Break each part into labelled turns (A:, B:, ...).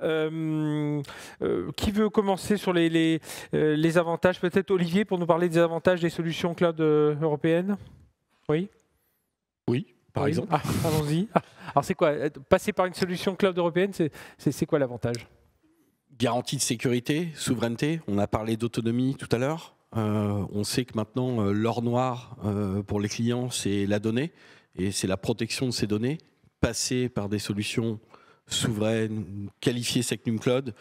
A: Qui veut commencer sur les avantages? Peut-être Olivier, pour nous parler des avantages des solutions cloud européennes? Oui.
B: Oui, par exemple.
A: Ah, allons-y. Alors c'est quoi? Passer par une solution cloud européenne, c'est quoi l'avantage?
B: Garantie de sécurité, souveraineté. On a parlé d'autonomie tout à l'heure. On sait que maintenant, l'or noir pour les clients, c'est la donnée et c'est la protection de ces données. Passer par des solutions souveraines, qualifiées Secnum Cloud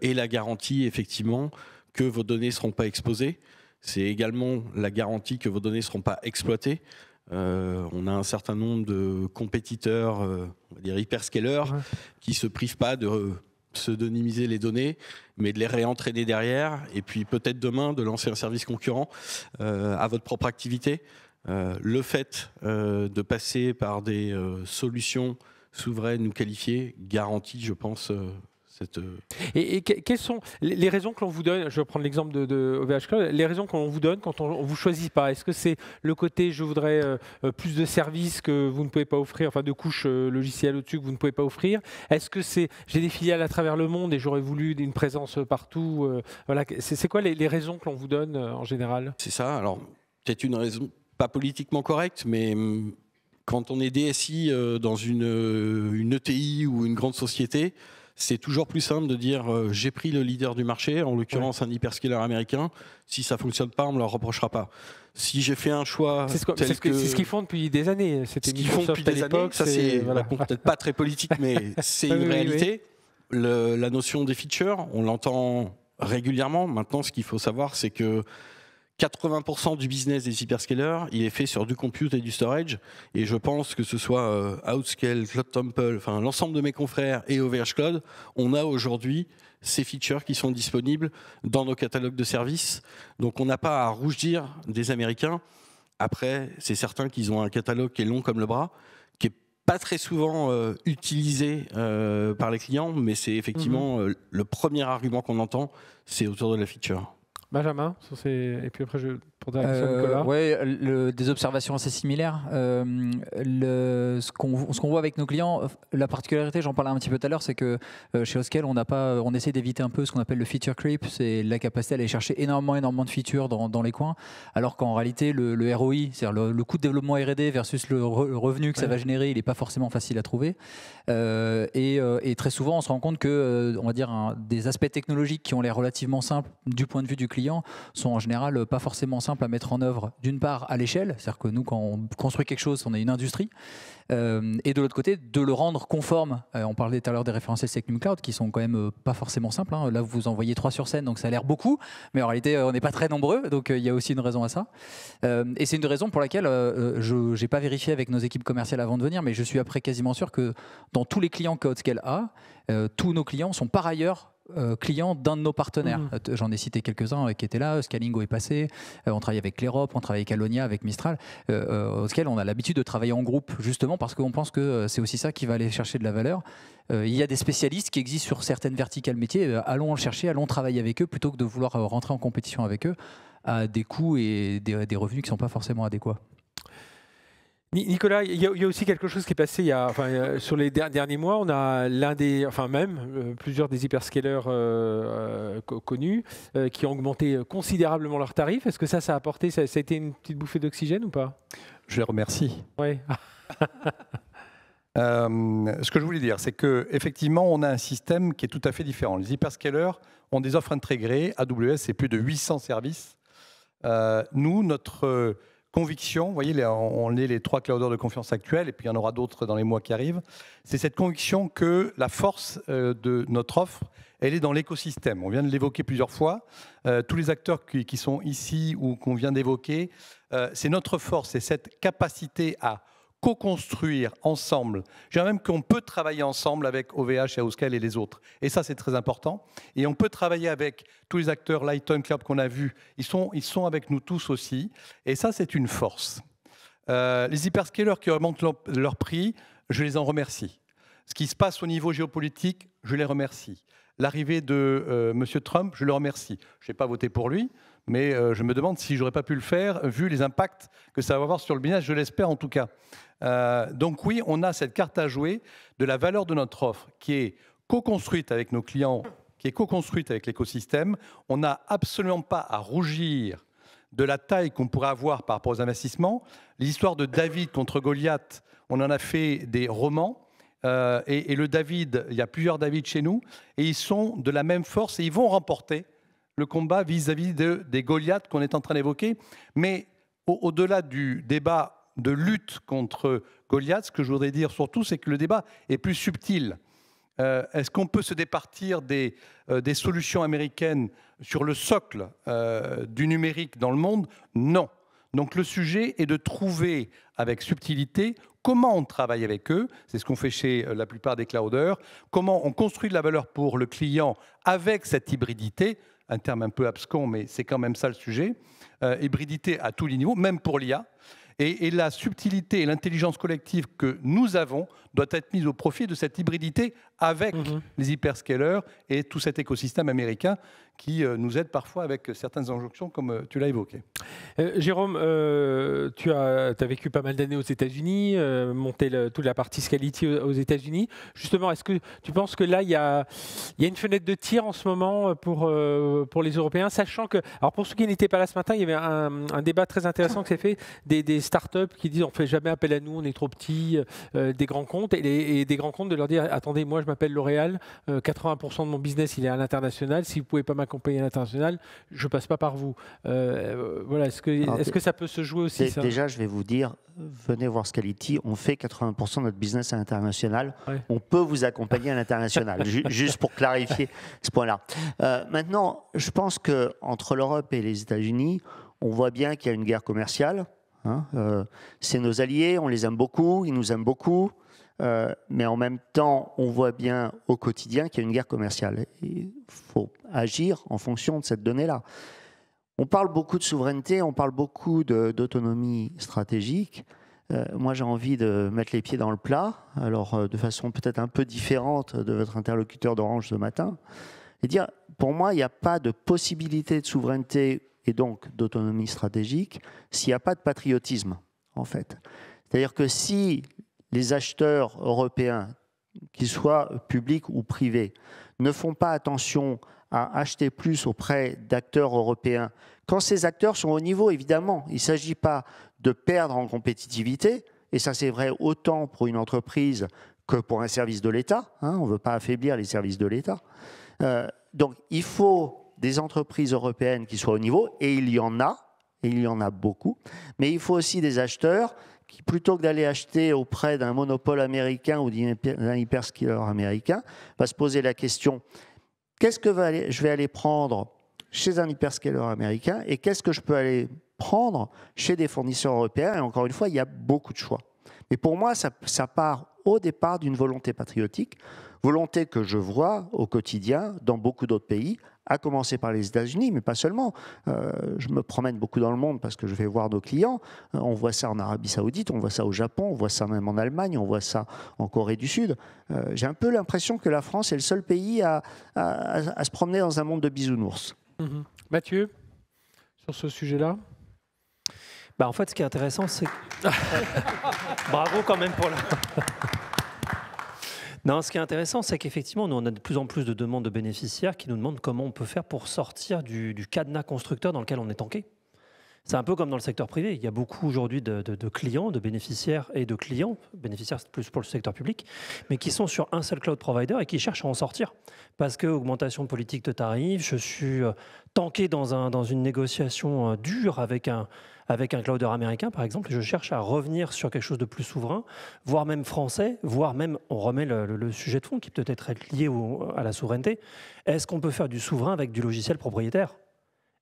B: et la garantie, effectivement, que vos données ne seront pas exposées. C'est également la garantie que vos données ne seront pas exploitées. On a un certain nombre de compétiteurs, on va dire hyperscalers, qui ne se privent pas de pseudonymiser les données, mais de les réentraîner derrière, et puis peut-être demain de lancer un service concurrent à votre propre activité. Le fait de passer par des solutions souveraines ou qualifiées garantit, je pense,
A: Et quelles sont les raisons que l'on vous donne? Je vais prendre l'exemple de OVH Cloud. Les raisons qu'on vous donne quand on vous choisit pas. Est-ce que c'est le côté je voudrais plus de services que vous ne pouvez pas offrir, enfin de couches logicielles au-dessus que vous ne pouvez pas offrir? Est-ce que c'est j'ai des filiales à travers le monde et j'aurais voulu une présence partout? Voilà, c'est quoi les raisons que l'on vous donne en général?
B: C'est ça. Alors peut-être une raison pas politiquement correcte, mais quand on est DSI dans une ETI ou une grande société, c'est toujours plus simple de dire j'ai pris le leader du marché, en l'occurrence un hyperscaler américain. Si ça ne fonctionne pas, on ne me le reprochera pas. Si j'ai fait un choix
A: c'est ce qu'ils font depuis des années.
B: C'était ce qu'ils font depuis des années. Ça, c'est voilà. Peut-être pas très politique, mais c'est une réalité. Oui. La notion des features, on l'entend régulièrement. Maintenant, ce qu'il faut savoir, c'est que 80% du business des hyperscalers, il est fait sur du compute et du storage. Et je pense que ce soit Outscale, Cloud Temple, enfin l'ensemble de mes confrères et OVH Cloud, on a aujourd'hui ces features qui sont disponibles dans nos catalogues de services. Donc on n'a pas à rougir des Américains. Après, c'est certain qu'ils ont un catalogue qui est long comme le bras, qui est pas très souvent utilisé par les clients, mais c'est effectivement le premier argument qu'on entend, c'est autour de la feature.
A: Benjamin, et puis après je pour la question de Nicolas.
C: Oui, des observations assez similaires. Ce qu'on voit avec nos clients, la particularité, j'en parlais un petit peu tout à l'heure, c'est que chez Outscale, on essaie d'éviter un peu ce qu'on appelle le feature creep, c'est la capacité à aller chercher énormément de features dans les coins, alors qu'en réalité, le ROI, c'est-à-dire le coût de développement R&D versus le revenu que ça va générer, il n'est pas forcément facile à trouver. Et très souvent, on se rend compte que, on va dire, des aspects technologiques qui ont l'air relativement simples du point de vue du client sont en général pas forcément simples à mettre en œuvre, d'une part à l'échelle, c'est-à-dire que nous, quand on construit quelque chose, on est une industrie, et de l'autre côté, de le rendre conforme. On parlait tout à l'heure des référentiels Secnum Cloud qui sont quand même pas forcément simples. Là, vous envoyez 3 sur scène, donc ça a l'air beaucoup, mais en réalité, on n'est pas très nombreux, donc il y a aussi une raison à ça. Et c'est une raison pour laquelle je n'ai pas vérifié avec nos équipes commerciales avant de venir, mais je suis après quasiment sûr que dans tous les clients qu'Outscale a, tous nos clients sont par ailleurs clients d'un de nos partenaires. J'en ai cité quelques-uns qui étaient là. Scalingo est passé. On travaille avec Clerop, on travaille avec Alonia, avec Mistral. Outscale, on a l'habitude de travailler en groupe justement parce qu'on pense que c'est aussi ça qui va aller chercher de la valeur. Il y a des spécialistes qui existent sur certaines verticales métiers. Allons le chercher, allons travailler avec eux plutôt que de vouloir rentrer en compétition avec eux à des coûts et des revenus qui ne sont pas forcément adéquats.
A: Nicolas, il y a aussi quelque chose qui est passé sur les derniers mois. On a plusieurs des hyperscalers connus qui ont augmenté considérablement leurs tarifs. Est-ce que ça a apporté, ça a été une petite bouffée d'oxygène ou pas?
D: Je les remercie.
A: Oui.
D: Ce que je voulais dire, c'est qu'effectivement, on a un système qui est tout à fait différent. Les hyperscalers ont des offres intégrées. AWS, c'est plus de 800 services. Nous, notre conviction, vous voyez, on est les 3 clouders de confiance actuels, et puis il y en aura d'autres dans les mois qui arrivent, c'est cette conviction que la force de notre offre, elle est dans l'écosystème. On vient de l'évoquer plusieurs fois. Tous les acteurs qui sont ici ou qu'on vient d'évoquer, c'est notre force, c'est cette capacité à co-construire ensemble. Je dirais même qu'on peut travailler ensemble avec OVH et Outscale et les autres. Et ça, c'est très important. Et on peut travailler avec tous les acteurs Lighton Club qu'on a vus. Ils sont avec nous tous aussi. Et ça, c'est une force. Les hyperscalers qui augmentent leur prix, je les en remercie. Ce qui se passe au niveau géopolitique, je les remercie. L'arrivée de M. Trump, je le remercie. Je n'ai pas voté pour lui, mais je me demande si je n'aurais pas pu le faire, vu les impacts que ça va avoir sur le business, je l'espère en tout cas. Donc oui, on a cette carte à jouer de la valeur de notre offre, qui est co-construite avec nos clients, qui est co-construite avec l'écosystème. On n'a absolument pas à rougir de la taille qu'on pourrait avoir par rapport aux investissements. Les histoires de David contre Goliath, on en a fait des romans. Et le David, il y a plusieurs David chez nous, et ils sont de la même force et ils vont remporter le combat vis-à-vis des Goliaths qu'on est en train d'évoquer. Mais au-delà du débat de lutte contre Goliath, ce que je voudrais dire surtout, c'est que le débat est plus subtil. Est-ce qu'on peut se départir des solutions américaines sur le socle du numérique dans le monde? Non. Donc le sujet est de trouver avec subtilité comment on travaille avec eux, c'est ce qu'on fait chez la plupart des clouders, comment on construit de la valeur pour le client avec cette hybridité, un terme un peu abscon, mais c'est quand même ça le sujet, hybridité à tous les niveaux, même pour l'IA. Et la subtilité et l'intelligence collective que nous avons doit être mise au profit de cette hybridité avec les hyperscalers et tout cet écosystème américain qui nous aide parfois avec certaines injonctions comme tu l'as évoqué.
A: Jérôme, tu as vécu pas mal d'années aux États-Unis, monté toute la partie Scality aux États-Unis. Justement, est-ce que tu penses que là, il y a une fenêtre de tir en ce moment pour les Européens, sachant que, alors pour ceux qui n'étaient pas là ce matin, il y avait un débat très intéressant qui s'est fait des startups qui disent on ne fait jamais appel à nous, on est trop petits, des grands comptes, et des grands comptes de leur dire attendez, moi je m'appelle L'Oréal, 80% de mon business il est à l'international, si vous ne pouvez pas m'accompagner à l'international, je ne passe pas par vous. Voilà, est-ce que ça peut se jouer aussi ça?
E: Déjà, je vais vous dire, venez voir Scality, on fait 80% de notre business à l'international,
A: ouais.
E: On peut vous accompagner à l'international, juste pour clarifier ce point-là. Maintenant, je pense qu'entre l'Europe et les États-Unis, on voit bien qu'il y a une guerre commerciale. C'est nos alliés, on les aime beaucoup, ils nous aiment beaucoup, mais en même temps, on voit bien au quotidien qu'il y a une guerre commerciale. Il faut agir en fonction de cette donnée-là. On parle beaucoup de souveraineté, on parle beaucoup d'autonomie stratégique. Moi, j'ai envie de mettre les pieds dans le plat, alors de façon peut-être un peu différente de votre interlocuteur d'Orange ce matin, et dire, pour moi, il n'y a pas de possibilité de souveraineté et donc d'autonomie stratégique s'il n'y a pas de patriotisme, en fait. C'est-à-dire que si les acheteurs européens, qu'ils soient publics ou privés, ne font pas attention à acheter plus auprès d'acteurs européens, quand ces acteurs sont au niveau, évidemment, il ne s'agit pas de perdre en compétitivité, et ça c'est vrai autant pour une entreprise que pour un service de l'État, on ne veut pas affaiblir les services de l'État. Donc il faut des entreprises européennes qui soient au niveau, et il y en a beaucoup, mais il faut aussi des acheteurs qui, plutôt que d'aller acheter auprès d'un monopole américain ou d'un hyperscaler américain, va se poser la question, qu'est-ce que je vais aller prendre chez un hyperscaler américain et qu'est-ce que je peux aller prendre chez des fournisseurs européens? Et encore une fois, il y a beaucoup de choix. Mais pour moi, ça part au départ d'une volonté patriotique, volonté que je vois au quotidien dans beaucoup d'autres pays, à commencer par les États-Unis, mais pas seulement. Je me promène beaucoup dans le monde parce que je vais voir nos clients. On voit ça en Arabie Saoudite, on voit ça au Japon, on voit ça même en Allemagne, on voit ça en Corée du Sud. J'ai un peu l'impression que la France est le seul pays à se promener dans un monde de bisounours.
A: Mathieu, sur ce sujet-là?
F: En fait, ce qui est intéressant, c'est... Bravo quand même pour la... Non, ce qui est intéressant, c'est qu'effectivement, nous, on a de plus en plus de demandes de bénéficiaires qui nous demandent comment on peut faire pour sortir du cadenas constructeur dans lequel on est tanké. C'est un peu comme dans le secteur privé. Il y a beaucoup aujourd'hui de clients, de bénéficiaires et de clients, bénéficiaires c'est plus pour le secteur public, mais qui sont sur un seul cloud provider et qui cherchent à en sortir. Parce que augmentation politique de tarifs, je suis tanké dans une négociation dure avec un clouder américain, par exemple, et je cherche à revenir sur quelque chose de plus souverain, voire même français, voire même, on remet le sujet de fond qui peut être lié à la souveraineté. Est-ce qu'on peut faire du souverain avec du logiciel propriétaire ?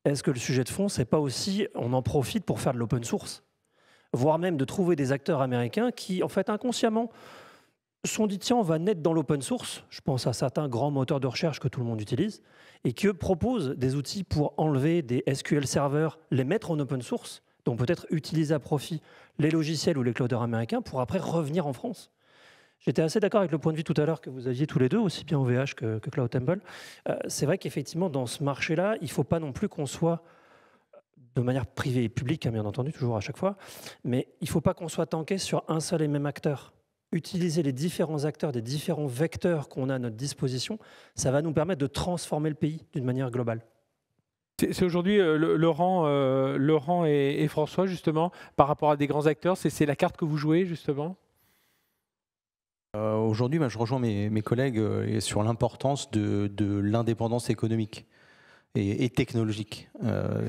F: Est-ce que le sujet de fond, c'est pas aussi, on en profite pour faire de l'open source, voire même de trouver des acteurs américains qui, en fait, inconsciemment, sont dit, tiens, on va naître dans l'open source, je pense à certains grands moteurs de recherche que tout le monde utilise, et qui, eux, proposent des outils pour enlever des SQL serveurs, les mettre en open source, donc peut-être utiliser à profit les logiciels ou les clouders américains pour après revenir en France. J'étais assez d'accord avec le point de vue tout à l'heure que vous aviez tous les deux, aussi bien OVH que Cloud Temple. C'est vrai qu'effectivement, dans ce marché-là, il ne faut pas non plus qu'on soit, de manière privée et publique, bien entendu, toujours à chaque fois, mais il ne faut pas qu'on soit tanké sur un seul et même acteur. utiliser les différents acteurs, des différents vecteurs qu'on a à notre disposition, ça va nous permettre de transformer le pays d'une manière globale.
A: C'est aujourd'hui Laurent et François, justement, par rapport à des grands acteurs, c'est la carte que vous jouez, justement?
G: Aujourd'hui, je rejoins mes collègues sur l'importance de l'indépendance économique et technologique.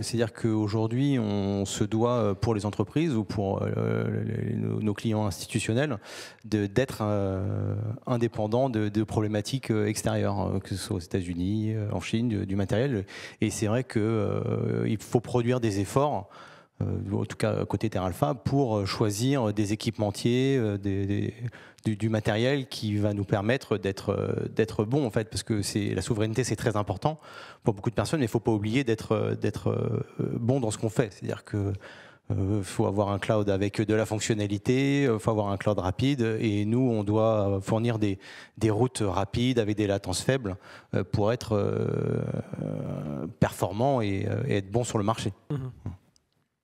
G: C'est-à-dire qu'aujourd'hui, on se doit, pour les entreprises ou pour nos clients institutionnels, d'être indépendants de problématiques extérieures, que ce soit aux États-Unis, en Chine, du matériel. Et c'est vrai qu'il faut produire des efforts, en tout cas côté Terra Alpha, pour choisir des équipementiers, du matériel qui va nous permettre d'être bon, en fait, parce que la souveraineté, c'est très important pour beaucoup de personnes, mais il ne faut pas oublier d'être bon dans ce qu'on fait. C'est-à-dire que faut avoir un cloud avec de la fonctionnalité, il faut avoir un cloud rapide, et nous, on doit fournir des routes rapides avec des latences faibles pour être performant et être bon sur le marché.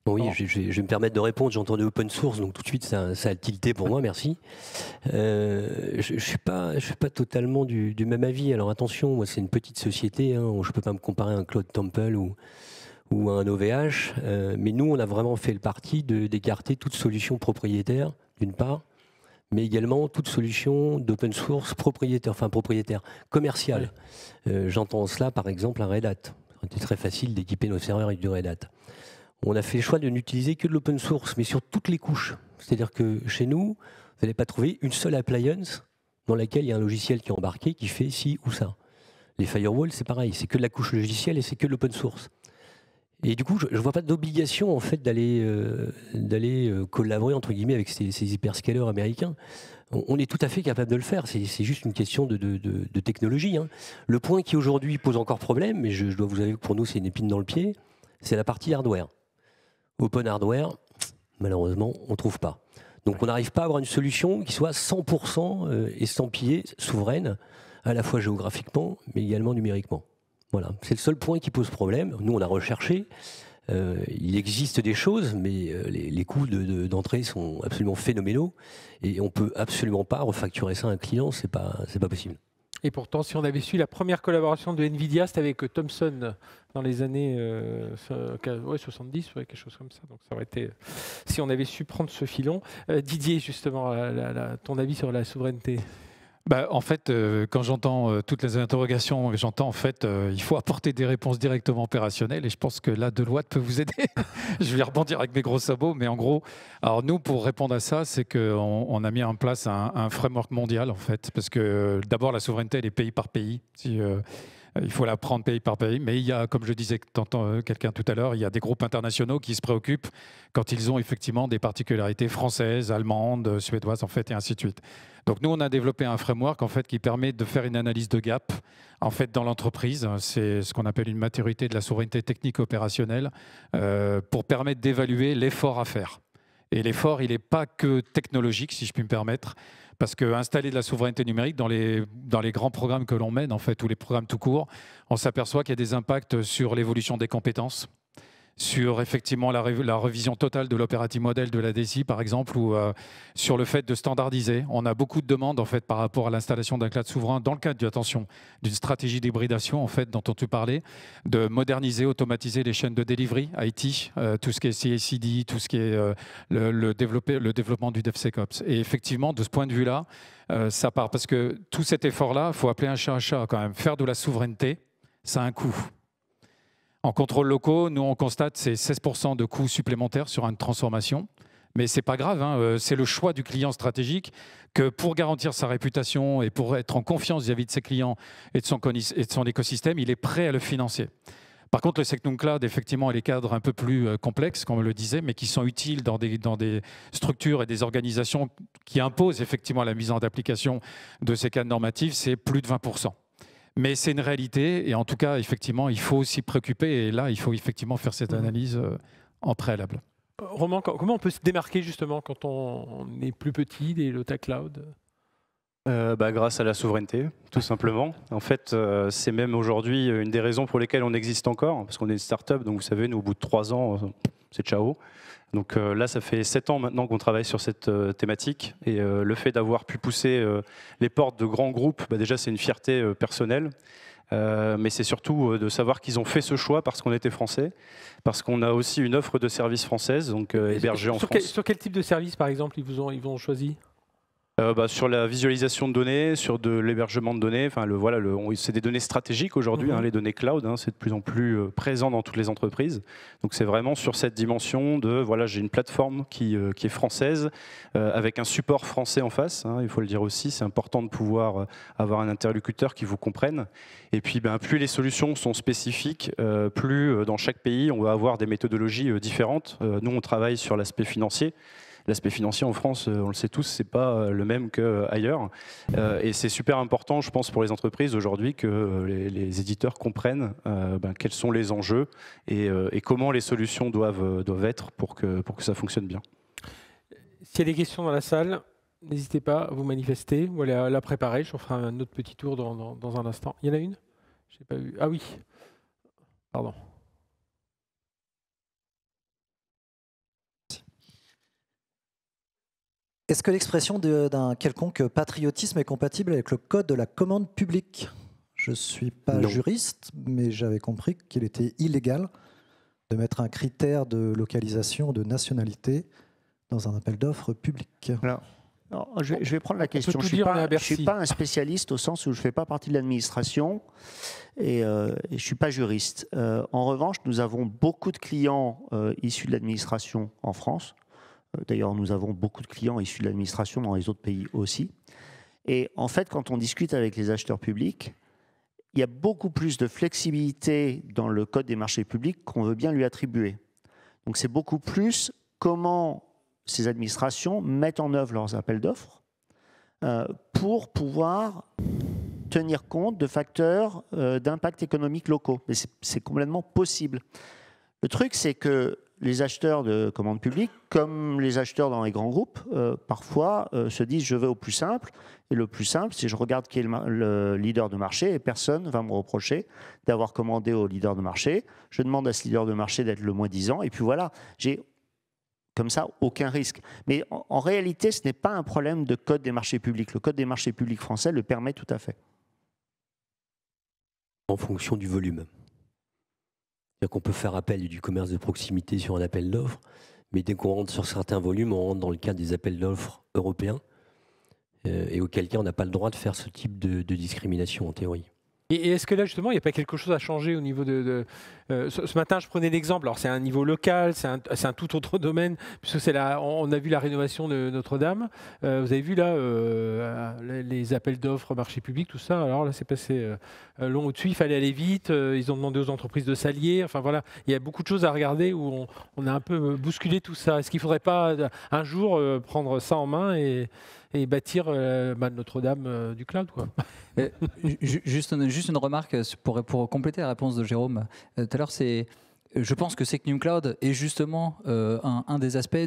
H: Oui, je vais me permettre de répondre. J'ai entendu open source, donc tout de suite ça a tilté pour moi, merci. Je suis pas totalement du même avis. Alors attention, moi c'est une petite société, hein, je peux pas me comparer à un Cloud Temple ou à un OVH, mais nous on a vraiment fait le parti d'écarter toute solution propriétaire, d'une part, mais également toute solution d'open source propriétaire, commerciale. J'entends cela par exemple à Red Hat. C'était très facile d'équiper nos serveurs avec du Red Hat. On a fait le choix de n'utiliser que de l'open source, mais sur toutes les couches. C'est-à-dire que chez nous, vous n'allez pas trouver une seule appliance dans laquelle il y a un logiciel qui est embarqué qui fait ci ou ça. Les firewalls, c'est pareil, c'est que de la couche logicielle et c'est que de l'open source. Et du coup, je ne vois pas d'obligation en fait d'aller collaborer entre guillemets avec ces hyperscalers américains. On est tout à fait capable de le faire. C'est juste une question de technologie. Hein. Le point qui aujourd'hui pose encore problème, mais je dois vous avouer que pour nous c'est une épine dans le pied, c'est la partie hardware. Open hardware, malheureusement, on ne trouve pas. Donc on n'arrive pas à avoir une solution qui soit 100% estampillée, souveraine, à la fois géographiquement, mais également numériquement. Voilà, c'est le seul point qui pose problème. Nous, on a recherché. Il existe des choses, mais les coûts d'entrée sont absolument phénoménaux. Et on ne peut absolument pas refacturer ça à un client, c'est pas possible.
A: Et pourtant, si on avait su la première collaboration de NVIDIA, c'était avec Thomson dans les années 70, quelque chose comme ça. Donc ça aurait été, si on avait su prendre ce filon. Didier, justement, ton avis sur la souveraineté?
I: En fait, quand j'entends toutes les interrogations, j'entends en fait il faut apporter des réponses directement opérationnelles et je pense que là, Deloitte peut vous aider. Je vais rebondir avec mes gros sabots, mais en gros, alors nous, pour répondre à ça, c'est qu'on a mis en place un framework mondial en fait, parce que d'abord la souveraineté, elle est pays par pays. Il faut la prendre pays par pays, mais il y a, comme je disais, t'entends quelqu'un tout à l'heure, il y a des groupes internationaux qui se préoccupent quand ils ont effectivement des particularités françaises, allemandes, suédoises, en fait, et ainsi de suite. Donc nous, on a développé un framework en fait qui permet de faire une analyse de gap en fait dans l'entreprise. C'est ce qu'on appelle une maturité de la souveraineté technique opérationnelle pour permettre d'évaluer l'effort à faire. Et l'effort, il n'est pas que technologique, si je puis me permettre. Parce qu'installer de la souveraineté numérique dans les grands programmes que l'on mène, en fait, ou les programmes tout court, on s'aperçoit qu'il y a des impacts sur l'évolution des compétences, sur effectivement la révision totale de l'operating model de la DSI, par exemple, ou sur le fait de standardiser. On a beaucoup de demandes en fait, par rapport à l'installation d'un cloud souverain dans le cadre d'une stratégie d'hybridation en fait, dont tu parlais, de moderniser, automatiser les chaînes de delivery, IT, tout ce qui est CI/CD, tout ce qui est le développement du DevSecOps. Et effectivement, de ce point de vue-là, ça part. Parce que tout cet effort-là, il faut appeler un chat quand même. Faire de la souveraineté, ça a un coût. En contrôle locaux, nous, on constate c'est 16% de coûts supplémentaires sur une transformation. Mais ce n'est pas grave, hein, c'est le choix du client stratégique que pour garantir sa réputation et pour être en confiance vis-à-vis de ses clients et de son écosystème, il est prêt à le financer. Par contre, le Secnum Cloud, effectivement, a des cadres un peu plus complexes, comme on le disait, mais qui sont utiles dans des structures et des organisations qui imposent effectivement la mise en application de ces cadres normatifs, c'est plus de 20%. Mais c'est une réalité et en tout cas, effectivement, il faut s'y préoccuper et là, il faut effectivement faire cette analyse en préalable.
A: Romain, comment on peut se démarquer justement quand on est plus petit des Lota Cloud?
J: Grâce à la souveraineté, tout simplement. En fait, c'est même aujourd'hui une des raisons pour lesquelles on existe encore, parce qu'on est une start-up, donc vous savez, nous, au bout de 3 ans, c'est ciao. Donc là, ça fait 7 ans maintenant qu'on travaille sur cette thématique. Et le fait d'avoir pu pousser les portes de grands groupes, déjà c'est une fierté personnelle. Mais c'est surtout de savoir qu'ils ont fait ce choix parce qu'on était français, parce qu'on a aussi une offre de services française, donc hébergée en France.
A: Sur quel type de service, par exemple, ils vous ont choisi?
J: Sur la visualisation de données, sur de l'hébergement de données, enfin, c'est des données stratégiques aujourd'hui, les données cloud, c'est de plus en plus présent dans toutes les entreprises. Donc c'est vraiment sur cette dimension de, voilà, j'ai une plateforme qui est française, avec un support français en face, il faut le dire aussi, c'est important de pouvoir avoir un interlocuteur qui vous comprenne. Et puis plus les solutions sont spécifiques, plus dans chaque pays on va avoir des méthodologies différentes. Nous on travaille sur l'aspect financier. L'aspect financier en France, on le sait tous, c'est pas le même qu'ailleurs. Et c'est super important, je pense, pour les entreprises aujourd'hui que les éditeurs comprennent quels sont les enjeux et comment les solutions doivent être pour que ça fonctionne bien.
A: S'il y a des questions dans la salle, n'hésitez pas à vous manifester ou à la préparer. Je ferai un autre petit tour dans un instant. Il y en a une? Je n'ai pas vu. Ah oui. Pardon.
K: Est-ce que l'expression d'un quelconque patriotisme est compatible avec le code de la commande publique? Je ne suis pas juriste, mais j'avais compris qu'il était illégal de mettre un critère de localisation, de nationalité dans un appel d'offres public.
E: Alors, je vais prendre la question. Je ne suis pas un spécialiste au sens où je ne fais pas partie de l'administration et je ne suis pas juriste. En revanche, nous avons beaucoup de clients issus de l'administration en France. D'ailleurs, nous avons beaucoup de clients issus de l'administration dans les autres pays aussi. Et en fait, quand on discute avec les acheteurs publics, il y a beaucoup plus de flexibilité dans le code des marchés publics qu'on veut bien lui attribuer. Donc c'est beaucoup plus comment ces administrations mettent en œuvre leurs appels d'offres pour pouvoir tenir compte de facteurs d'impact économique locaux. Mais c'est complètement possible. Le truc, c'est que les acheteurs de commandes publiques, comme les acheteurs dans les grands groupes, parfois se disent je vais au plus simple. Et le plus simple, c'est je regarde qui est le leader de marché et personne ne va me reprocher d'avoir commandé au leader de marché. Je demande à ce leader de marché d'être le moins-disant. Et puis voilà, j'ai comme ça aucun risque. Mais en réalité, ce n'est pas un problème de code des marchés publics. Le code des marchés publics français le permet tout à fait.
H: En fonction du volume. C'est-à-dire qu'on peut faire appel du commerce de proximité sur un appel d'offres, mais dès qu'on rentre sur certains volumes, on rentre dans le cadre des appels d'offres européens, et auquel cas on n'a pas le droit de faire ce type de discrimination en théorie.
A: Et est-ce que là, justement, il n'y a pas quelque chose à changer au niveau ce matin, je prenais l'exemple, alors c'est un niveau local, c'est un tout autre domaine, puisque on a vu la rénovation de Notre-Dame. Vous avez vu là les appels d'offres, marché public, tout ça. Alors là, c'est passé long au-dessus, il fallait aller vite, ils ont demandé aux entreprises de s'allier. Enfin voilà, il y a beaucoup de choses à regarder où on a un peu bousculé tout ça. Est-ce qu'il ne faudrait pas un jour prendre ça en main et bâtir Notre-Dame du cloud, quoi?
C: Juste une remarque pour compléter la réponse de Jérôme tout à l'heure, je pense que Secnum Cloud est justement un des aspects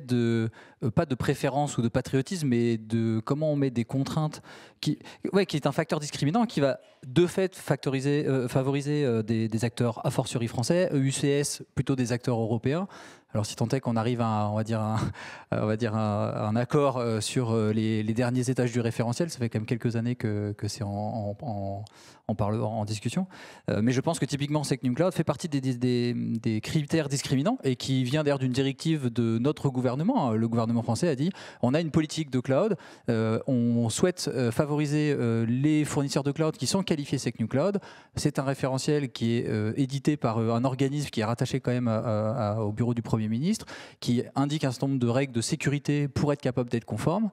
C: pas de préférence ou de patriotisme, mais de comment on met des contraintes qui est un facteur discriminant qui va de fait favoriser des acteurs a fortiori français, UCS plutôt des acteurs européens. Alors si tant est qu'on arrive à un accord sur les derniers étages du référentiel, ça fait quand même quelques années que c'est en discussion. Mais je pense que typiquement Secnum Cloud fait partie des critères discriminants et qui vient d'ailleurs d'une directive de notre gouvernement. Le gouvernement français a dit on a une politique de cloud, on souhaite favoriser les fournisseurs de cloud qui sont qualifiés Secnum Cloud. C'est un référentiel qui est édité par un organisme qui est rattaché quand même au bureau du Premier ministre, qui indique un certain nombre de règles de sécurité pour être capable d'être conforme.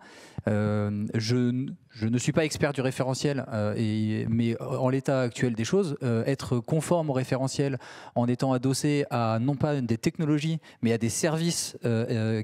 C: Je ne suis pas expert du référentiel, mais en l'état actuel des choses, être conforme au référentiel en étant adossé à non pas des technologies, mais à des services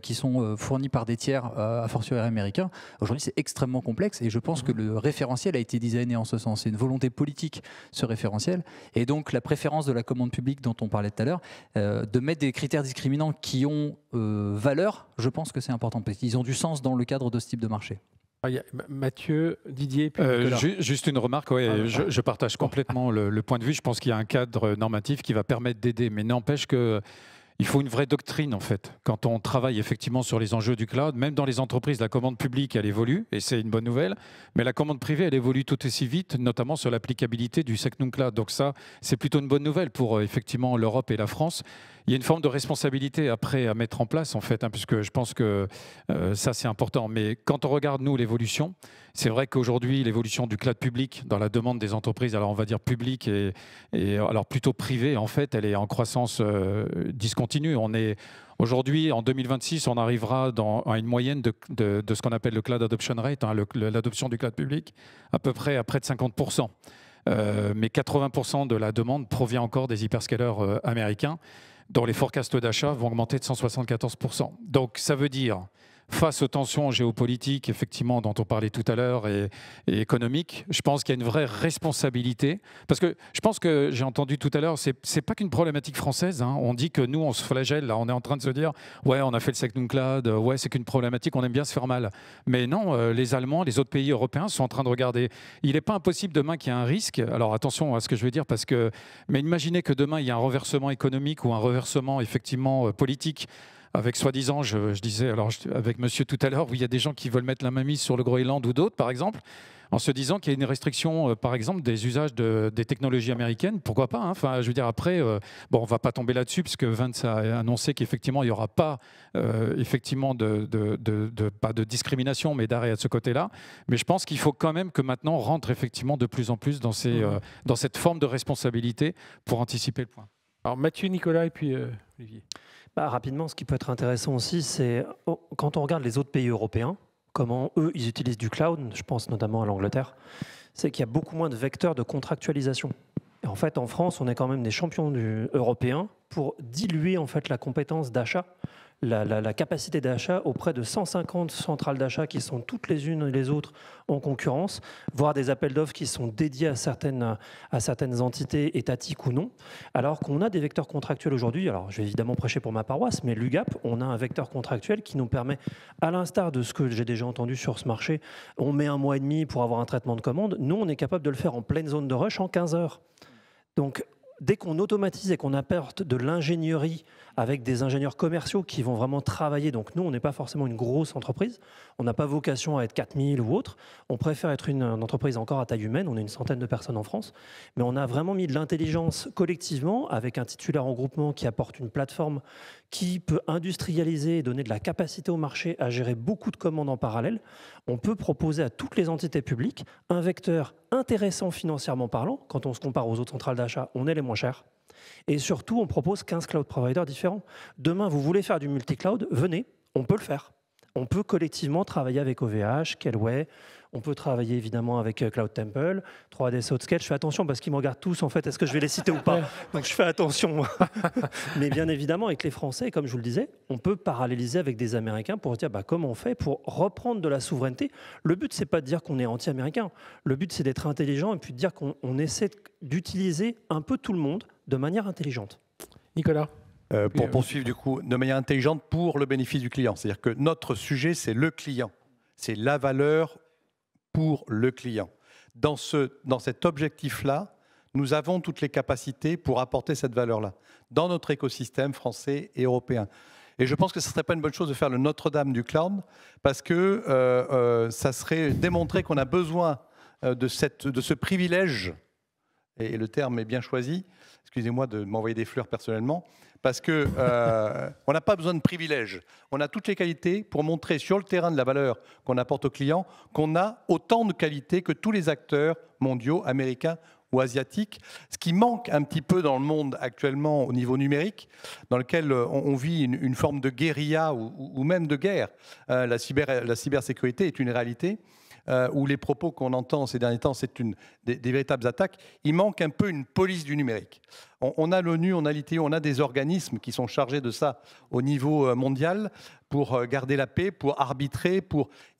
C: qui sont fournis par des tiers, a fortiori américains, aujourd'hui c'est extrêmement complexe et je pense que le référentiel a été designé en ce sens. C'est une volonté politique, ce référentiel. Et donc la préférence de la commande publique dont on parlait tout à l'heure, de mettre des critères discriminants qui ont valeur, je pense que c'est important, parce qu'ils ont du sens dans le cadre de ce type de marché.
A: Mathieu, Didier, puis
I: juste une remarque, je partage complètement le point de vue. Je pense qu'il y a un cadre normatif qui va permettre d'aider, mais n'empêche que il faut une vraie doctrine en fait. Quand on travaille effectivement sur les enjeux du cloud, même dans les entreprises, la commande publique, elle évolue, et c'est une bonne nouvelle, mais la commande privée, elle évolue tout aussi vite, notamment sur l'applicabilité du Secnum Cloud. Donc ça, c'est plutôt une bonne nouvelle pour effectivement l'Europe et la France. Il y a une forme de responsabilité après à mettre en place en fait, puisque je pense que ça c'est important. Mais quand on regarde nous l'évolution, c'est vrai qu'aujourd'hui l'évolution du cloud public dans la demande des entreprises, alors on va dire public et alors plutôt privé, en fait, elle est en croissance discontinue. On est aujourd'hui en 2026, on arrivera à une moyenne de ce qu'on appelle le cloud adoption rate, l'adoption du cloud public, à peu près à près de 50%. Mais 80% de la demande provient encore des hyperscalers américains, dont les forecasts d'achat vont augmenter de 174%. Donc ça veut dire, face aux tensions géopolitiques, effectivement, dont on parlait tout à l'heure, et économiques, je pense qu'il y a une vraie responsabilité. Parce que je pense que j'ai entendu tout à l'heure, c'est pas qu'une problématique française. Hein. On dit que nous, on se flagelle, là, on est en train de se dire, ouais, on a fait le Secnum Cloud, ouais, c'est qu'une problématique, on aime bien se faire mal. Mais non, les Allemands, les autres pays européens sont en train de regarder. Il n'est pas impossible demain qu'il y ait un risque. Alors attention à ce que je veux dire, mais imaginez que demain, il y a un reversement économique ou un reversement, effectivement, politique. Avec soi-disant, je disais, alors avec monsieur tout à l'heure, où il y a des gens qui veulent mettre la mainmise sur le Groenland ou d'autres, par exemple, en se disant qu'il y a une restriction, par exemple, des usages des technologies américaines. Pourquoi pas, hein. Enfin, je veux dire, après, bon, on ne va pas tomber là-dessus, puisque Vance a annoncé qu'effectivement, il n'y aura pas effectivement pas de discrimination, mais d'arrêt à ce côté-là. Mais je pense qu'il faut quand même que maintenant, on rentre effectivement de plus en plus dans cette forme de responsabilité pour anticiper le point.
A: Alors Mathieu, Nicolas et puis Olivier.
F: Rapidement, ce qui peut être intéressant aussi, c'est quand on regarde les autres pays européens, comment eux, ils utilisent du cloud, je pense notamment à l'Angleterre, c'est qu'il y a beaucoup moins de vecteurs de contractualisation. Et en fait, en France, on est quand même des champions européens pour diluer en fait la compétence d'achat, la capacité d'achat auprès de 150 centrales d'achat qui sont toutes les unes et les autres en concurrence, voire des appels d'offres qui sont dédiés à certaines entités étatiques ou non, alors qu'on a des vecteurs contractuels aujourd'hui. Alors, je vais évidemment prêcher pour ma paroisse, mais l'UGAP, on a un vecteur contractuel qui nous permet, à l'instar de ce que j'ai déjà entendu sur ce marché, on met 1 mois et demi pour avoir un traitement de commande. Nous, on est capable de le faire en pleine zone de rush en 15 heures. Donc, dès qu'on automatise et qu'on apporte de l'ingénierie avec des ingénieurs commerciaux qui vont vraiment travailler, donc nous, on n'est pas forcément une grosse entreprise, on n'a pas vocation à être 4000 ou autre, on préfère être une entreprise encore à taille humaine, on est une centaine de personnes en France, mais on a vraiment mis de l'intelligence collectivement avec un titulaire en groupement qui apporte une plateforme qui peut industrialiser et donner de la capacité au marché à gérer beaucoup de commandes en parallèle. On peut proposer à toutes les entités publiques un vecteur intéressant financièrement parlant. Quand on se compare aux autres centrales d'achat, on est les moins chers. Et surtout, on propose 15 cloud providers différents. Demain, vous voulez faire du multi-cloud, venez, on peut le faire. On peut collectivement travailler avec OVH, Kelway, on peut travailler évidemment avec Cloud Temple, 3D SoftScale. Je fais attention parce qu'ils me regardent tous en fait, est-ce que je vais les citer ou pas? Donc je fais attention. Mais bien évidemment, avec les Français, comme je vous le disais, on peut paralléliser avec des Américains pour se dire comment on fait pour reprendre de la souveraineté. Le but, c'est pas de dire qu'on est anti-américain. Le but, c'est d'être intelligent et puis de dire qu'on essaie d'utiliser un peu tout le monde de manière intelligente.
A: Nicolas.
D: Pour poursuivre du coup, de manière intelligente pour le bénéfice du client. C'est-à-dire que notre sujet, c'est le client. C'est la valeur pour le client. Dans cet objectif-là, nous avons toutes les capacités pour apporter cette valeur-là dans notre écosystème français et européen. Et je pense que ce ne serait pas une bonne chose de faire le Notre-Dame du cloud, parce que ça serait démontrer qu'on a besoin de ce privilège, et le terme est bien choisi, excusez-moi de m'envoyer des fleurs personnellement, parce qu'on n'a pas besoin de privilèges. On a toutes les qualités pour montrer sur le terrain de la valeur qu'on apporte aux clients qu'on a autant de qualités que tous les acteurs mondiaux, américains ou asiatiques. Ce qui manque un petit peu dans le monde actuellement au niveau numérique, dans lequel on vit une forme de guérilla ou même de guerre. La cybersécurité est une réalité. Où les propos qu'on entend ces derniers temps, c'est des véritables attaques. Il manque un peu une police du numérique. On a l'ONU, on a l'ITU, on a des organismes qui sont chargés de ça au niveau mondial pour garder la paix, pour arbitrer.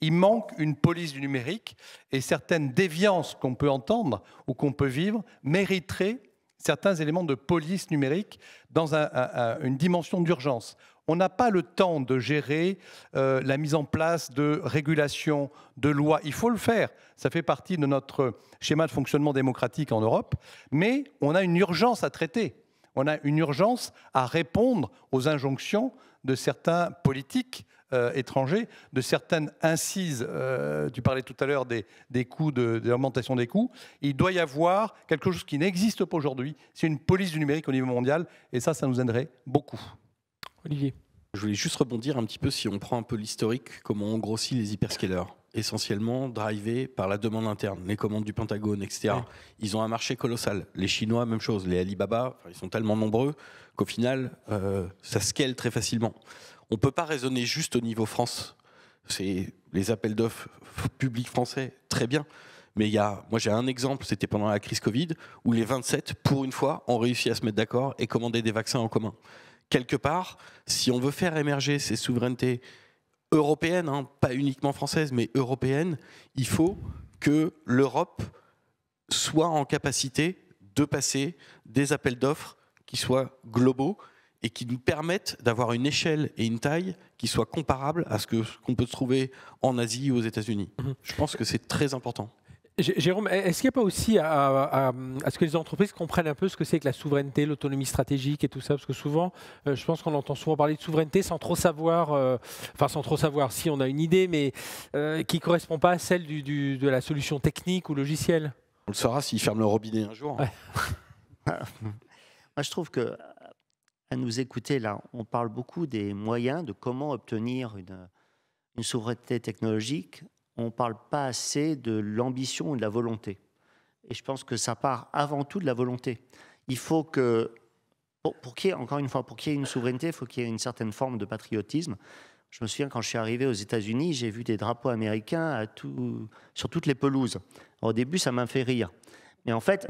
D: Il manque une police du numérique et certaines déviances qu'on peut entendre ou qu'on peut vivre mériteraient certains éléments de police numérique dans une dimension d'urgence. On n'a pas le temps de gérer la mise en place de régulations, de lois. Il faut le faire. Ça fait partie de notre schéma de fonctionnement démocratique en Europe. Mais on a une urgence à traiter. On a une urgence à répondre aux injonctions de certains politiques étrangers, de certaines incises. Tu parlais tout à l'heure des coûts, de l'augmentation des coûts. Il doit y avoir quelque chose qui n'existe pas aujourd'hui. C'est une police du numérique au niveau mondial. Et ça nous aiderait beaucoup.
A: Olivier.
B: Je voulais juste rebondir un petit peu, si on prend un peu l'historique, comment on grossit les hyperscalers. Essentiellement drivés par la demande interne, les commandes du Pentagone, etc. Ouais. Ils ont un marché colossal. Les Chinois, même chose. Les Alibaba, ils sont tellement nombreux qu'au final, ça scale très facilement. On ne peut pas raisonner juste au niveau France. C'est les appels d'offres publics français, très bien. Mais moi j'ai un exemple, c'était pendant la crise Covid, où les 27, pour une fois, ont réussi à se mettre d'accord et commander des vaccins en commun. Quelque part, si on veut faire émerger ces souverainetés européennes, hein, pas uniquement françaises, mais européennes, il faut que l'Europe soit en capacité de passer des appels d'offres qui soient globaux et qui nous permettent d'avoir une échelle et une taille qui soient comparables à ce qu'on peut trouver en Asie ou aux États-Unis. Je pense que c'est très important.
A: Jérôme, est-ce qu'il n'y a pas aussi à ce que les entreprises comprennent un peu ce que c'est que la souveraineté, l'autonomie stratégique et tout ça? Parce que souvent, je pense qu'on entend souvent parler de souveraineté sans trop savoir, si on a une idée, mais qui ne correspond pas à celle de la solution technique ou logicielle.
B: On le saura s'ils ferment le robinet un jour.
A: Ouais.
E: Moi, je trouve que à nous écouter, là, on parle beaucoup des moyens de comment obtenir une souveraineté technologique. On ne parle pas assez de l'ambition et de la volonté. Et je pense que ça part avant tout de la volonté. Il faut que, pour qu'il y ait une souveraineté, il faut qu'il y ait une certaine forme de patriotisme. Je me souviens, quand je suis arrivé aux États-Unis, j'ai vu des drapeaux américains sur toutes les pelouses. Au début, ça m'a fait rire. Mais en fait,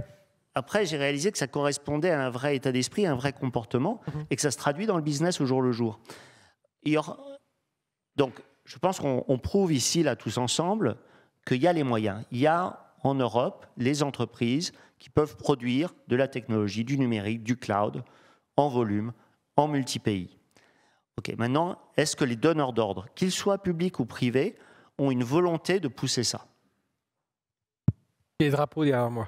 E: après, j'ai réalisé que ça correspondait à un vrai état d'esprit, à un vrai comportement, et que ça se traduit dans le business au jour le jour. Donc, je pense qu'on prouve ici, là, tous ensemble, qu'il y a les moyens. Il y a en Europe les entreprises qui peuvent produire de la technologie, du numérique, du cloud, en volume, en multi-pays. Ok, maintenant, est-ce que les donneurs d'ordre, qu'ils soient publics ou privés, ont une volonté de pousser ça?
A: Les drapeaux derrière moi.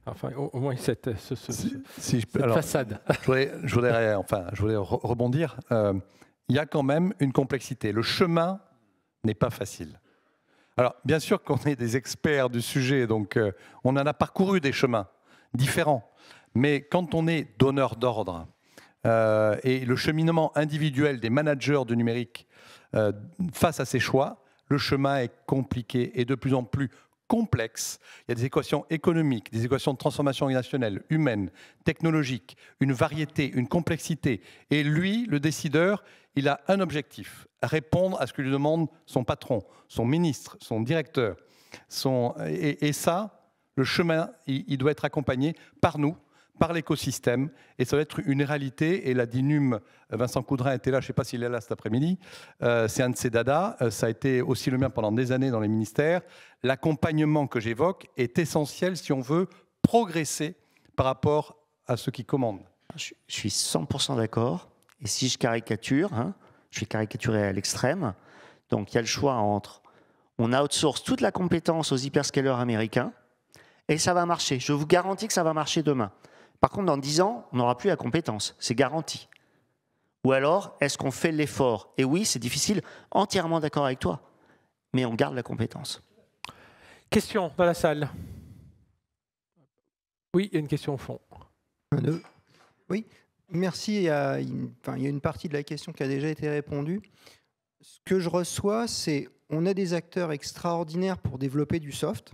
A: Enfin, au moins cette façade.
D: Je voudrais rebondir. Il y a quand même une complexité. Le chemin n'est pas facile. Alors, bien sûr qu'on est des experts du sujet, donc on en a parcouru des chemins différents. Mais quand on est donneur d'ordre et le cheminement individuel des managers du numérique face à ces choix, le chemin est compliqué et de plus en plus complexe. Il y a des équations économiques, des équations de transformation organisationnelle, humaine, technologique, une variété, une complexité. Et lui, le décideur, il a un objectif, répondre à ce que lui demande son patron, son ministre, son directeur. Et ça, le chemin, il doit être accompagné par nous, par l'écosystème, et ça doit être une réalité. Et la DINUM, Vincent Coudrin était là, je ne sais pas s'il est là cet après-midi, c'est un de ses dadas, ça a été aussi le mien pendant des années dans les ministères. L'accompagnement que j'évoque est essentiel si on veut progresser par rapport à ceux qui commandent.
E: Je suis 100% d'accord, et si je caricature, je suis caricaturé à l'extrême, donc il y a le choix entre on outsource toute la compétence aux hyperscalers américains, et ça va marcher, je vous garantis que ça va marcher demain. Par contre, dans 10 ans, on n'aura plus la compétence, c'est garanti. Ou alors, est-ce qu'on fait l'effort? Et oui, c'est difficile, entièrement d'accord avec toi, mais on garde la compétence.
A: Question dans la salle. Oui, il y a une question au fond.
L: Oui, merci. Il y a une partie de la question qui a déjà été répondue. Ce que je reçois, c'est on a des acteurs extraordinaires pour développer du soft.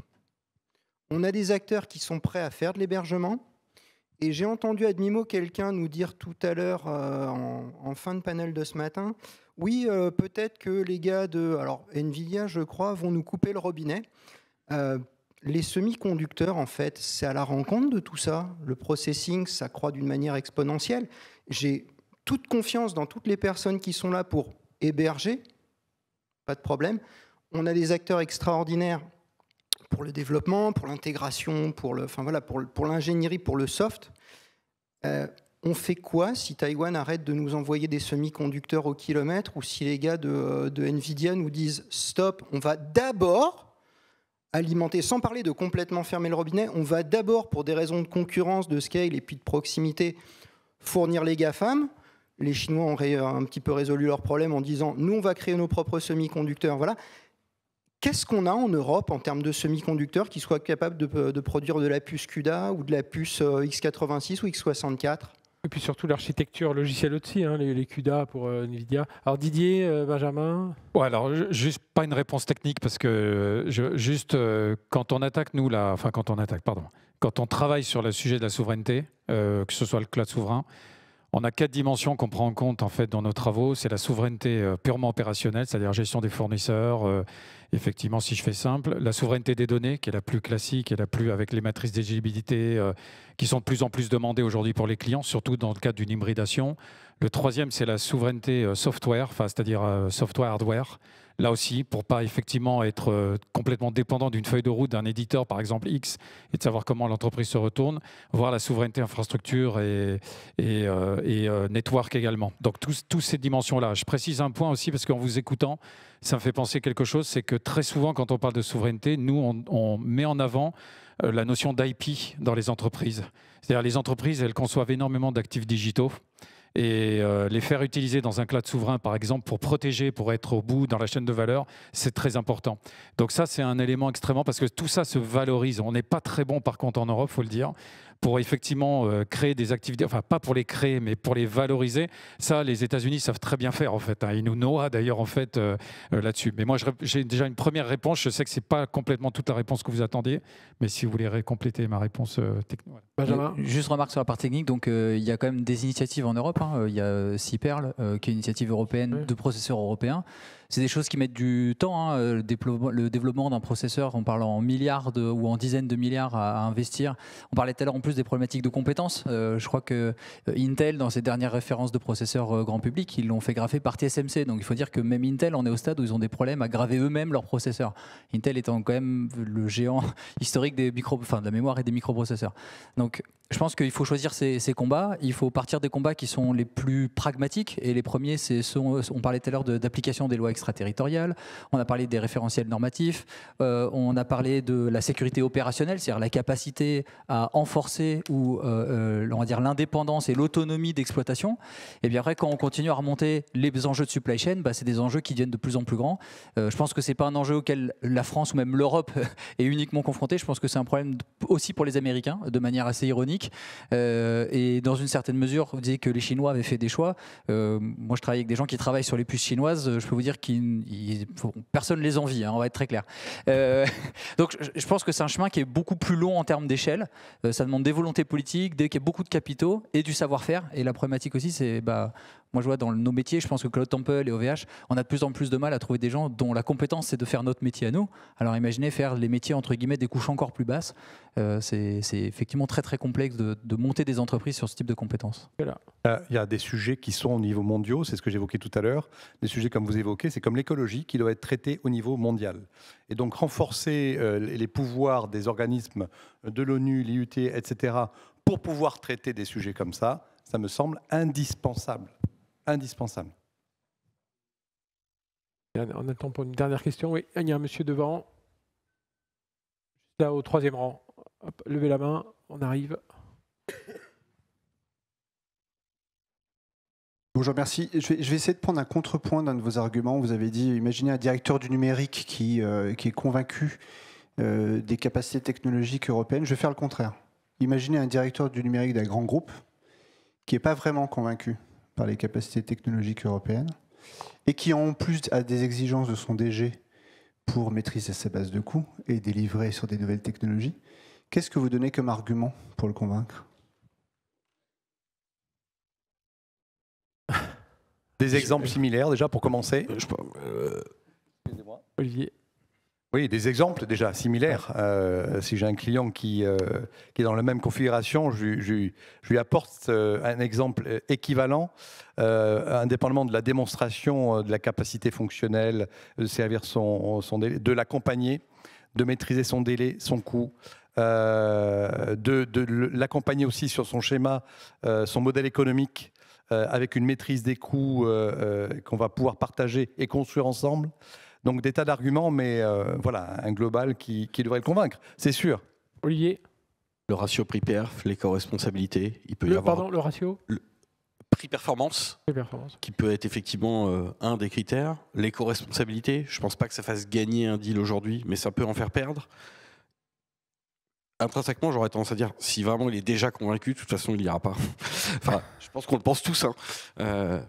L: On a des acteurs qui sont prêts à faire de l'hébergement. Et j'ai entendu à demi-mot quelqu'un nous dire tout à l'heure, en fin de panel de ce matin, oui, peut-être que les gars de NVIDIA, je crois, vont nous couper le robinet. Les semi-conducteurs, en fait, c'est à la rencontre de tout ça. Le processing, ça croît d'une manière exponentielle. J'ai toute confiance dans toutes les personnes qui sont là pour héberger. Pas de problème. On a des acteurs extraordinaires pour le développement, pour l'intégration, pour l'ingénierie, pour le soft. On fait quoi si Taïwan arrête de nous envoyer des semi-conducteurs au kilomètre ou si les gars de NVIDIA nous disent « Stop, on va d'abord alimenter, sans parler de complètement fermer le robinet, on va d'abord, pour des raisons de concurrence, de scale et puis de proximité, fournir les GAFAM. Les Chinois ont un petit peu résolu leur problème en disant « nous, on va créer nos propres semi-conducteurs ». Voilà. Qu'est-ce qu'on a en Europe en termes de semi-conducteurs qui soient capables de produire de la puce CUDA ou de la puce x86 ou x64 ?
A: Et puis surtout l'architecture logicielle aussi, hein, les CUDA pour NVIDIA. Alors Didier, Benjamin.
I: Ouais, alors juste pas une réponse technique parce que quand on attaque quand on travaille sur le sujet de la souveraineté, que ce soit le cloud souverain, on a 4 dimensions qu'on prend en compte en fait dans nos travaux. C'est la souveraineté purement opérationnelle, c'est-à-dire gestion des fournisseurs. Effectivement, si je fais simple, la souveraineté des données, qui est la plus classique et la plus avec les matrices d'éligibilité qui sont de plus en plus demandées aujourd'hui pour les clients, surtout dans le cadre d'une hybridation. Le troisième, c'est la souveraineté software, c'est-à-dire software-hardware. Là aussi, pour pas effectivement être complètement dépendant d'une feuille de route d'un éditeur, par exemple X, et de savoir comment l'entreprise se retourne, voir la souveraineté infrastructure et network également. Donc, tous ces dimensions-là. Je précise un point aussi, parce qu'en vous écoutant, ça me fait penser quelque chose, c'est que très souvent, quand on parle de souveraineté, nous, on met en avant la notion d'IP dans les entreprises. C'est-à-dire les entreprises, elles conçoivent énormément d'actifs digitaux. Et les faire utiliser dans un cloud souverain, par exemple, pour protéger, pour être au bout dans la chaîne de valeur, c'est très important. Donc ça, c'est un élément extrêmement, parce que tout ça se valorise. On n'est pas très bon, par contre, en Europe, il faut le dire, pour effectivement créer des activités, enfin pas pour les créer, mais pour les valoriser. Ça, les États-Unis savent très bien faire, en fait. Ils nous noient d'ailleurs, en fait, là-dessus. Mais moi, j'ai déjà une première réponse. Je sais que ce n'est pas complètement toute la réponse que vous attendiez, mais si vous voulez compléter ma réponse technique. Voilà.
A: Benjamin.
C: Juste remarque sur la partie technique, donc il y a quand même des initiatives en Europe. Il y a CIPERL, qui est une initiative européenne de processeurs européens. C'est des choses qui mettent du temps. Le développement d'un processeur, on parle en milliards ou en dizaines de milliards à investir. On parlait tout à l'heure en plus des problématiques de compétences. Je crois que Intel, dans ses dernières références de processeurs grand public, ils l'ont fait graffer par TSMC. Donc il faut dire que même Intel en est au stade où ils ont des problèmes à graver eux-mêmes leurs processeurs. Intel étant quand même le géant historique de la mémoire et des microprocesseurs. Donc je pense qu'il faut choisir ses combats. Il faut partir des combats qui sont les plus pragmatiques. Et les premiers, on parlait tout à l'heure d'application des lois extraterritoriales. On a parlé des référentiels normatifs. On a parlé de la sécurité opérationnelle, c'est-à-dire la capacité à enforcer on va dire l'indépendance et l'autonomie d'exploitation. Et bien après, quand on continue à remonter les enjeux de supply chain, c'est des enjeux qui deviennent de plus en plus grands. Je pense que c'est pas un enjeu auquel la France ou même l'Europe est uniquement confrontée. Je pense que c'est un problème aussi pour les Américains, de manière assez ironique. Et dans une certaine mesure, vous disiez que les Chinois avaient fait des choix. Moi, je travaille avec des gens qui travaillent sur les puces chinoises. Je peux vous dire que personne ne les envie, on va être très clair. Donc, je pense que c'est un chemin qui est beaucoup plus long en termes d'échelle. Ça demande des volontés politiques, beaucoup de capitaux et du savoir-faire. Et la problématique aussi, c'est... moi, je vois dans nos métiers, je pense que Cloud Temple et OVH, on a de plus en plus de mal à trouver des gens dont la compétence, c'est de faire notre métier à nous. Alors imaginez faire les métiers, entre guillemets, des couches encore plus basses. C'est effectivement très, très complexe de monter des entreprises sur ce type de compétences.
D: Il y a des sujets qui sont au niveau mondial, c'est ce que j'évoquais tout à l'heure. Des sujets comme vous évoquez, c'est comme l'écologie qui doit être traitée au niveau mondial. Et donc renforcer les pouvoirs des organismes de l'ONU, l'IUT, etc., pour pouvoir traiter des sujets comme ça me semble indispensable. Indispensable.
A: On attend pour une dernière question. Oui, il y a un monsieur devant. Là, au 3e rang. Hop, levez la main, on arrive.
M: Bonjour, merci. Je vais essayer de prendre un contrepoint d'un de vos arguments. Vous avez dit, imaginez un directeur du numérique qui est convaincu des capacités technologiques européennes. Je vais faire le contraire. Imaginez un directeur du numérique d'un grand groupe qui n'est pas vraiment convaincu par les capacités technologiques européennes et qui en plus a des exigences de son DG pour maîtriser sa base de coûts et délivrer sur des nouvelles technologies. Qu'est-ce que vous donnez comme argument pour le convaincre ?
D: Des exemples similaires déjà pour commencer.
A: Olivier.
D: Oui, des exemples déjà similaires. Si j'ai un client qui est dans la même configuration, je lui apporte un exemple équivalent, indépendamment de la démonstration de la capacité fonctionnelle, de servir son délai, de l'accompagner, de maîtriser son délai, son coût, de l'accompagner aussi sur son schéma, son modèle économique, avec une maîtrise des coûts qu'on va pouvoir partager et construire ensemble. Donc des tas d'arguments, mais voilà, un global qui devrait le convaincre, c'est sûr.
A: Olivier?
B: Le ratio prix-perf, l'éco-responsabilité, il peut y avoir...
A: Pardon, le ratio
B: prix-performance, qui peut être effectivement un des critères. L'éco-responsabilité, je ne pense pas que ça fasse gagner un deal aujourd'hui, mais ça peut en faire perdre. Intrinsèquement, j'aurais tendance à dire, si vraiment il est déjà convaincu, de toute façon, il n'y ira pas. Enfin, je pense qu'on le pense tous. Hein.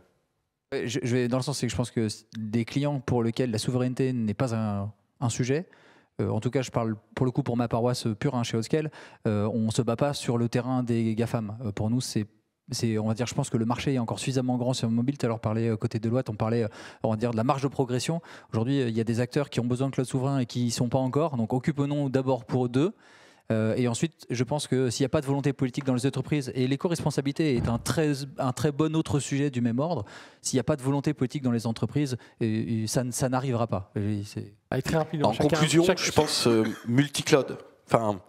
C: Je vais dans le sens, c'est que je pense que des clients pour lesquels la souveraineté n'est pas un sujet, en tout cas, je parle pour le coup pour ma paroisse pure chez Oskel, on ne se bat pas sur le terrain des GAFAM. Pour nous, on va dire, je pense que le marché est encore suffisamment grand sur le mobile. Tout à l'heure, parlait côté Deloitte, on parlait, on va dire, de la marge de progression. Aujourd'hui, il y a des acteurs qui ont besoin de cloud souverain et qui n'y sont pas encore. Donc, occupons-nous d'abord pour d'eux. Et ensuite, je pense que s'il n'y a pas de volonté politique dans les entreprises, et l'éco-responsabilité est un très bon autre sujet du même ordre, s'il n'y a pas de volonté politique dans les entreprises, ça n'arrivera pas.
A: Très rapidement.
B: En conclusion, je pense multi-cloud. Enfin,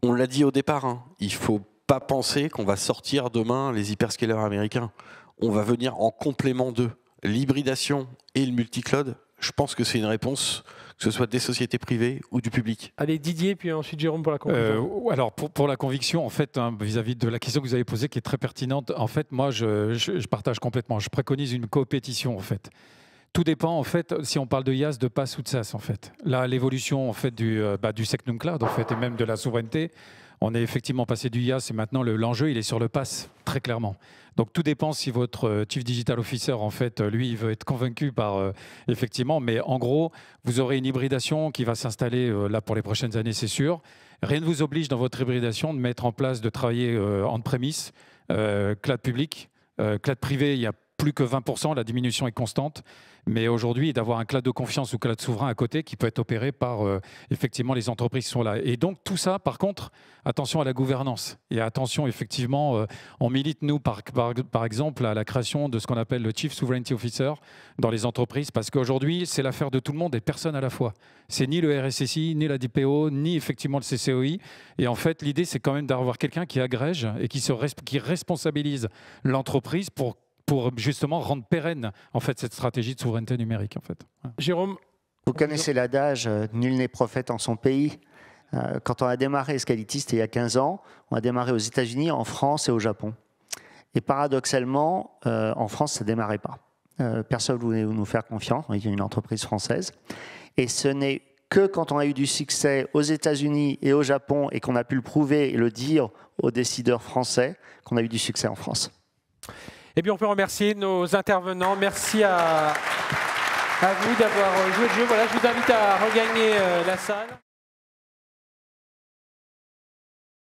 B: on l'a dit au départ, hein, il ne faut pas penser qu'on va sortir demain les hyperscalers américains. On va venir en complément d'eux. L'hybridation et le multi-cloud, je pense que c'est une réponse, que ce soit des sociétés privées ou du public.
A: Allez, Didier, puis ensuite Jérôme pour la conviction.
I: Alors, pour la conviction, en fait, hein, vis-à-vis de la question que vous avez posée, qui est très pertinente, en fait, moi, je partage complètement. Je préconise une coopétition, en fait. Tout dépend, en fait, si on parle de IaaS, de PaaS ou de SaaS, en fait. Là, l'évolution, en fait, du Secnum Cloud, en fait, et même de la souveraineté, on est effectivement passé du IaaS et maintenant l'enjeu il est sur le PaaS, très clairement. Donc tout dépend si votre Chief Digital Officer, en fait, lui, il veut être convaincu par effectivement, mais en gros, vous aurez une hybridation qui va s'installer là pour les prochaines années, c'est sûr. Rien ne vous oblige dans votre hybridation de mettre en place, de travailler on-premise, cloud public, cloud privé, il y a plus que 20%, la diminution est constante. Mais aujourd'hui, d'avoir un cloud de confiance ou cloud souverain à côté qui peut être opéré par effectivement les entreprises qui sont là. Et donc tout ça, par contre, attention à la gouvernance. Et attention, effectivement, on milite, nous, par exemple, à la création de ce qu'on appelle le Chief Sovereignty Officer dans les entreprises, parce qu'aujourd'hui, c'est l'affaire de tout le monde et personne à la fois. C'est ni le RSSI, ni la DPO, ni effectivement le CCOI. Et en fait, l'idée, c'est quand même d'avoir quelqu'un qui agrège et qui responsabilise l'entreprise pour justement rendre pérenne en fait, cette stratégie de souveraineté numérique. En fait.
A: Jérôme,
E: vous connaissez l'adage « nul n'est prophète en son pays ». Quand on a démarré Scalitis, c'était il y a 15 ans, on a démarré aux États-Unis, en France et au Japon. Et paradoxalement, en France, ça ne démarrait pas. Personne ne voulait nous faire confiance, on était une entreprise française. Et ce n'est que quand on a eu du succès aux États-Unis et au Japon et qu'on a pu le prouver et le dire aux décideurs français qu'on a eu du succès en France.
A: Eh bien, on peut remercier nos intervenants. Merci à vous d'avoir joué le jeu. Voilà, je vous invite à regagner la salle.